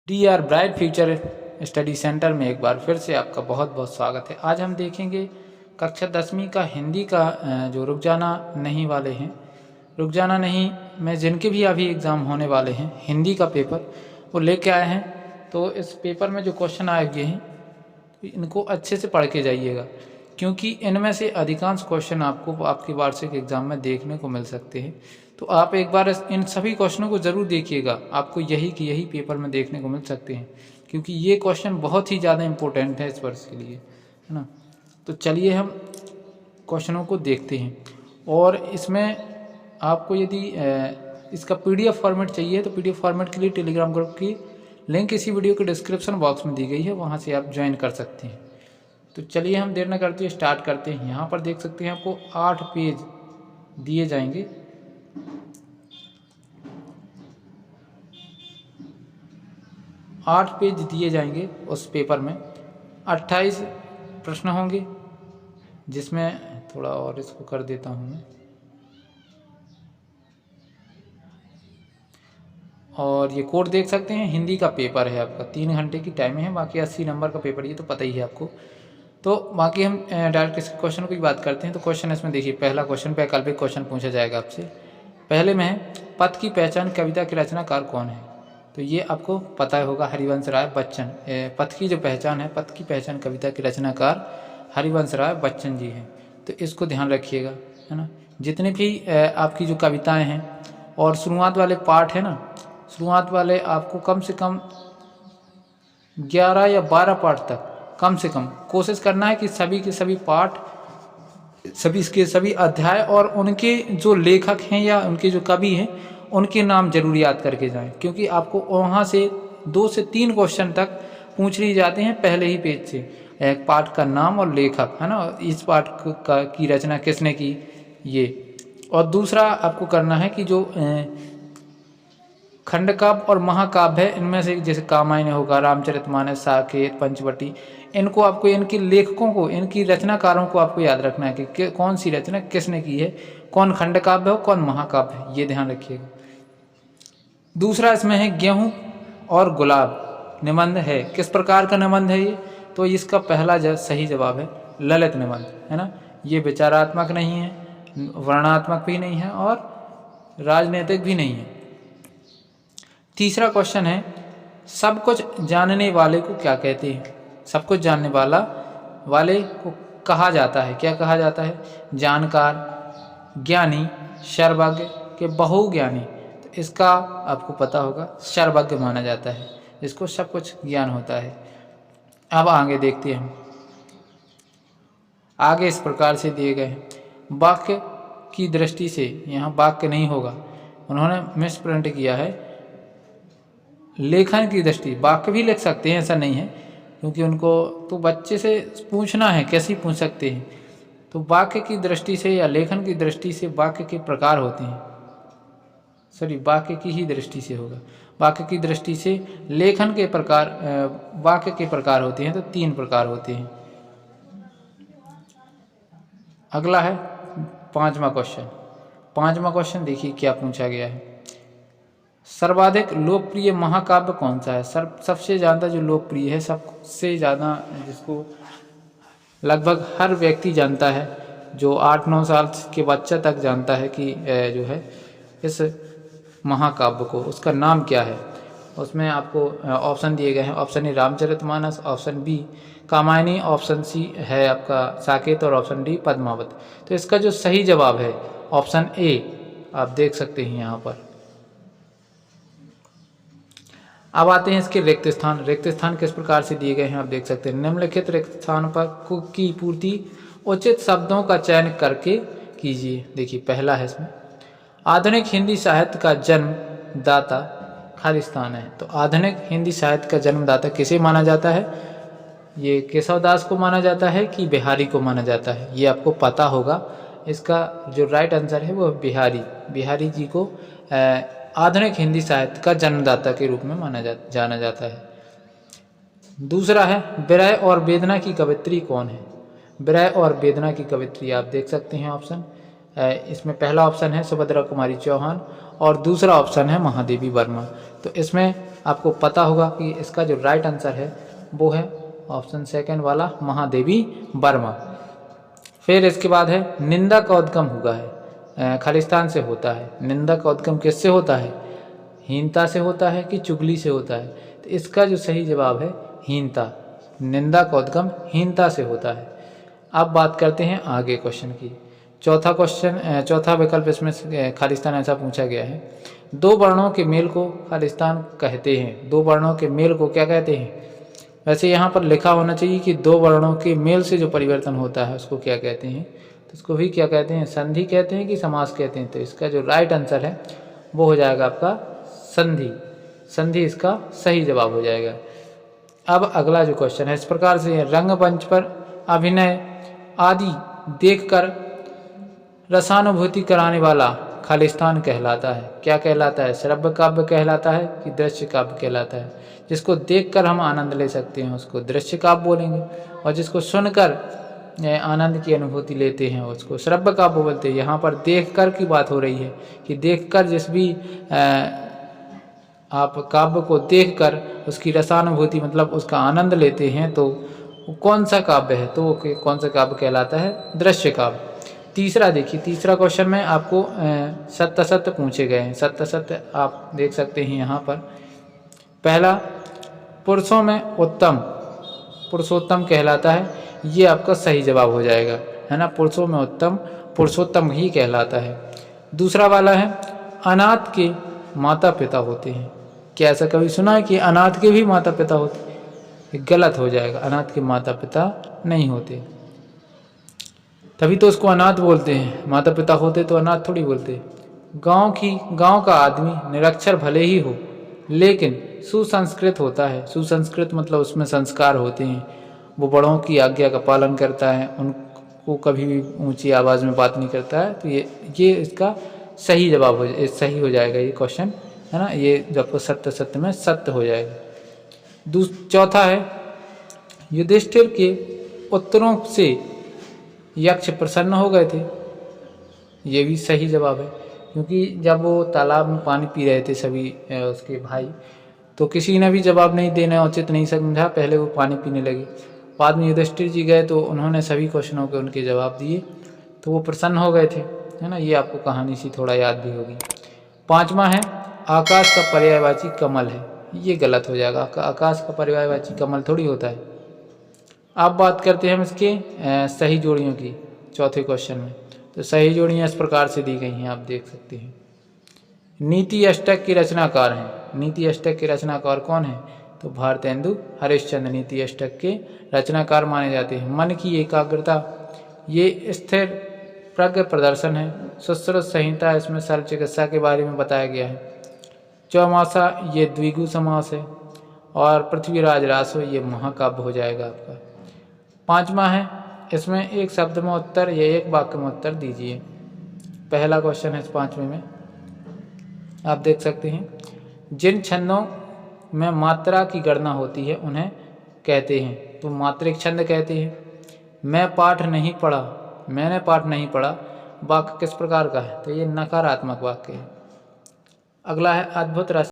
DR bright future study centre में एक बार फिर से आपका बहुत बहुत स्वागत है। आज हम देखेंगे कक्षा 10वीं का हिंदी का जो रुक जाना नहीं वाले हैं, रुक जाना नहीं में जिनके भी अभी एग्ज़ाम होने वाले हैं हिंदी का पेपर वो लेके आए हैं। तो इस पेपर में जो क्वेश्चन आए हुए हैं इनको अच्छे से पढ़ के जाइएगा, क्योंकि इनमें से अधिकांश क्वेश्चन आपको आपके वार्षिक एग्ज़ाम में देखने को मिल सकते हैं। तो आप एक बार इन सभी क्वेश्चनों को ज़रूर देखिएगा, आपको यही पेपर में देखने को मिल सकते हैं, क्योंकि ये क्वेश्चन बहुत ही ज़्यादा इम्पोर्टेंट है इस वर्ष के लिए, है ना। तो चलिए हम क्वेश्चनों को देखते हैं। और इसमें आपको यदि इसका PDF फॉर्मेट चाहिए तो PDF फॉर्मेट के लिए टेलीग्राम ग्रुप की लिंक इसी वीडियो के डिस्क्रिप्शन बॉक्स में दी गई है, वहाँ से आप ज्वाइन कर सकते हैं। तो चलिए हम देर न करते हुए स्टार्ट करते हैं। यहाँ पर देख सकते हैं आपको 8 पेज दिए जाएंगे। आठ पेज दिए जाएंगे उस पेपर में 28 प्रश्न होंगे, जिसमें थोड़ा और इसको कर देता हूँ मैं। और ये कोड देख सकते हैं, हिंदी का पेपर है आपका, 3 घंटे की टाइम है, बाकी 80 नंबर का पेपर, ये तो पता ही है आपको। तो बाकी हम डायरेक्ट इस क्वेश्चन की बात करते हैं। तो क्वेश्चन इसमें देखिए, पहला क्वेश्चन वैकल्पिक क्वेश्चन पूछा जाएगा आपसे। पहले में है पथ की पहचान कविता के रचनाकार कौन है। तो ये आपको पता होगा, हरिवंश राय बच्चन। पथ की जो पहचान है, पथ की पहचान कविता के रचनाकार हरिवंश राय बच्चन जी हैं। तो इसको ध्यान रखिएगा, है ना। जितने भी आपकी जो कविताएं हैं और शुरुआत वाले पाठ है ना, शुरुआत वाले आपको कम से कम 11 या 12 पाठ तक कम से कम कोशिश करना है कि सभी के सभी पाठ, सभी के सभी अध्याय और उनके जो लेखक हैं या उनके जो कवि हैं उनके नाम जरूर याद करके जाएं, क्योंकि आपको वहाँ से 2 से 3 क्वेश्चन तक पूछ लिए जाते हैं पहले ही पेज से। एक पाठ का नाम और लेखक, है ना, इस पाठ की रचना किसने की, ये। और दूसरा आपको करना है कि जो खंडकाव्य और महाकाव्य है, इनमें से जैसे कामायनी होगा, रामचरितमानस, साकेत, पंचवटी, इनको आपको, इनके लेखकों को, इनकी रचनाकारों को आपको याद रखना है कि कौन सी रचना किसने की है, कौन खंडकाव्य हो, कौन महाकाव्य है, ये ध्यान रखिएगा। दूसरा इसमें है गेहूं और गुलाब निबंध है, किस प्रकार का निबंध है ये। तो इसका पहला सही जवाब है ललित निबंध, है ना। ये विचारात्मक नहीं है, वर्णनात्मक भी नहीं है और राजनीतिक भी नहीं है। तीसरा क्वेश्चन है सब कुछ जानने वाले को क्या कहते हैं। सब कुछ जानने वाले को कहा जाता है, क्या कहा जाता है, जानकार, ज्ञानी, सर्वज्ञ के बहुज्ञानी। तो इसका आपको पता होगा, सर्वज्ञ माना जाता है, इसको सब कुछ ज्ञान होता है। अब आगे देखते हैं हम, आगे इस प्रकार से दिए गए हैं। वाक्य की दृष्टि से, यहाँ वाक्य नहीं होगा, उन्होंने मिसप्रिंट किया है। लेखन की दृष्टि, वाक्य भी लिख सकते हैं, ऐसा नहीं है, क्योंकि उनको तो बच्चे से पूछना है, कैसे पूछ सकते हैं। तो वाक्य की दृष्टि से या लेखन की दृष्टि से वाक्य के प्रकार होते हैं, सॉरी वाक्य की ही दृष्टि से होगा। वाक्य की दृष्टि से लेखन के प्रकार, वाक्य के प्रकार होते हैं, तो 3 प्रकार होते हैं। अगला है 5वां क्वेश्चन। 5वां क्वेश्चन देखिए क्या पूछा गया है। सर्वाधिक लोकप्रिय महाकाव्य कौन सा है। सबसे ज़्यादा जो लोकप्रिय है, सबसे ज़्यादा जिसको लगभग हर व्यक्ति जानता है, जो 8-9 साल के बच्चा तक जानता है कि जो है इस महाकाव्य को, उसका नाम क्या है। उसमें आपको ऑप्शन दिए गए हैं। Option A Ramcharitmanas, option B Kamayani, option C है आपका साकेत और ऑप्शन डी पद्मावत। तो इसका जो सही जवाब है ऑप्शन ए, आप देख सकते हैं यहाँ पर। अब आते हैं इसके रिक्त स्थान। रिक्त स्थान किस प्रकार से दिए गए हैं, आप देख सकते हैं। निम्नलिखित रिक्त स्थान पर की पूर्ति उचित शब्दों का चयन करके कीजिए। देखिए पहला है इसमें, आधुनिक हिंदी साहित्य का जन्मदाता खाली स्थान है। तो आधुनिक हिंदी साहित्य का जन्मदाता किसे माना जाता है, ये केशवदास को माना जाता है कि बिहारी को माना जाता है, ये आपको पता होगा। इसका जो राइट आंसर है वो बिहारी जी को आधुनिक हिंदी साहित्य का जन्मदाता के रूप में जाना जाता है। दूसरा है विरह और वेदना की कवयित्री कौन है। विरह और वेदना की कवयित्री आप देख सकते हैं ऑप्शन, इसमें पहला ऑप्शन है सुभद्रा कुमारी चौहान और दूसरा ऑप्शन है महादेवी वर्मा। तो इसमें आपको पता होगा कि इसका जो राइट आंसर है वो है ऑप्शन सेकंड वाला महादेवी वर्मा। फिर इसके बाद है निंदा का उद्गम हुआ है खालिस्तान से होता है। निंदा का उद्गम किससे होता है? हीनता से होता है कि चुगली से होता है? तो इसका जो सही जवाब है हीनता। निंदा का उद्गम हीनता से होता है। अब बात करते हैं आगे क्वेश्चन की। चौथा विकल्प इसमें खालिस्तान ऐसा पूछा गया है, दो वर्णों के मेल को खालिस्तान कहते हैं। दो वर्णों के मेल को क्या कहते हैं? वैसे यहाँ पर लिखा होना चाहिए कि दो वर्णों के मेल से जो परिवर्तन होता है उसको क्या कहते हैं, तो इसको भी क्या कहते हैं? संधि कहते हैं कि समास कहते हैं? तो इसका जो राइट आंसर है वो हो जाएगा आपका संधि। संधि इसका सही जवाब हो जाएगा। अब अगला जो क्वेश्चन है इस प्रकार से है, रंगमंच पर अभिनय आदि देखकर रसानुभूति कराने वाला खालिस्तान कहलाता है। क्या कहलाता है? श्रव्य काव्य कहलाता है कि दृश्य काव्य कहलाता है? जिसको देखकर हम आनंद ले सकते हैं उसको दृश्य काव्य बोलेंगे, और जिसको सुनकर आनंद की अनुभूति लेते हैं उसको श्रव्य काव्य बोलते हैं। यहाँ पर देखकर की बात हो रही है कि देखकर जिस भी आप काव्य को देखकर उसकी रसानुभूति मतलब उसका आनंद लेते हैं तो वो कौन सा काव्य है? तो वो कौन सा काव्य कहलाता है? दृश्य काव्य। तीसरा देखिए, तीसरा क्वेश्चन में आपको सत्य असत्य पूछे गए हैं। सत्य असत्य आप देख सकते हैं यहाँ पर। पहला, पुरुषों में उत्तम पुरुषोत्तम कहलाता है, ये आपका सही जवाब हो जाएगा, है ना। पुरुषों में उत्तम पुरुषोत्तम ही कहलाता है। दूसरा वाला है, अनाथ के माता पिता होते हैं। क्या ऐसा कभी सुना है कि अनाथ के भी माता पिता होते हैं? गलत हो जाएगा, अनाथ के माता पिता नहीं होते, तभी तो उसको अनाथ बोलते हैं। माता पिता होते तो अनाथ थोड़ी बोलते। गांव का आदमी निरक्षर भले ही हो लेकिन सुसंस्कृत होता है। सुसंस्कृत मतलब उसमें संस्कार होते हैं, वो बड़ों की आज्ञा का पालन करता है, उनको कभी भी ऊंची आवाज़ में बात नहीं करता है। तो ये इसका सही जवाब सही हो जाएगा ये क्वेश्चन, है ना। ये जब सत्य सत्य में सत्य हो जाएगा। चौथा है, युधिष्ठिर के उत्तरों से यक्ष प्रसन्न हो गए थे। ये भी सही जवाब है, क्योंकि जब वो तालाब में पानी पी रहे थे सभी उसके भाई, तो किसी ने भी जवाब नहीं देना उचित नहीं समझा, पहले वो पानी पीने लगे। बाद में युधिष्ठिर जी गए तो उन्होंने सभी क्वेश्चनों के उनके जवाब दिए तो वो प्रसन्न हो गए थे, है ना। ये आपको कहानी सी थोड़ा याद भी होगी। पांचवा है, आकाश का पर्यायवाची कमल है। ये गलत हो जाएगा, आकाश का पर्यायवाची कमल थोड़ी होता है। अब बात करते हैं हम इसके सही जोड़ियों की चौथे क्वेश्चन में। तो सही जोड़ियाँ इस प्रकार से दी गई हैं, आप देख सकते हैं। नीति अष्टक के रचनाकार हैं। नीति अष्टक के रचनाकार कौन है? तो भारतेंदु हरिश्चंद्र नीति अष्टक के रचनाकार माने जाते हैं। मन की एकाग्रता, ये स्थिर प्रज्ञ प्रदर्शन है। सुश्रुत संहिता, इसमें शल्य चिकित्सा के बारे में बताया गया है। चौमासा, ये द्विगु समास है। और पृथ्वीराज रासो, ये महाकाव्य हो जाएगा आपका। पांचवा है, इसमें एक शब्द में उत्तर या एक वाक्य में उत्तर दीजिए। पहला क्वेश्चन है इस पांचवें में, आप देख सकते हैं, जिन छंदों में मात्रा की गणना होती है उन्हें कहते हैं। तो मात्रिक छंद कहते हैं। मैंने पाठ नहीं पढ़ा वाक्य किस प्रकार का है? तो ये नकारात्मक वाक्य है। अगला है, अद्भुत रस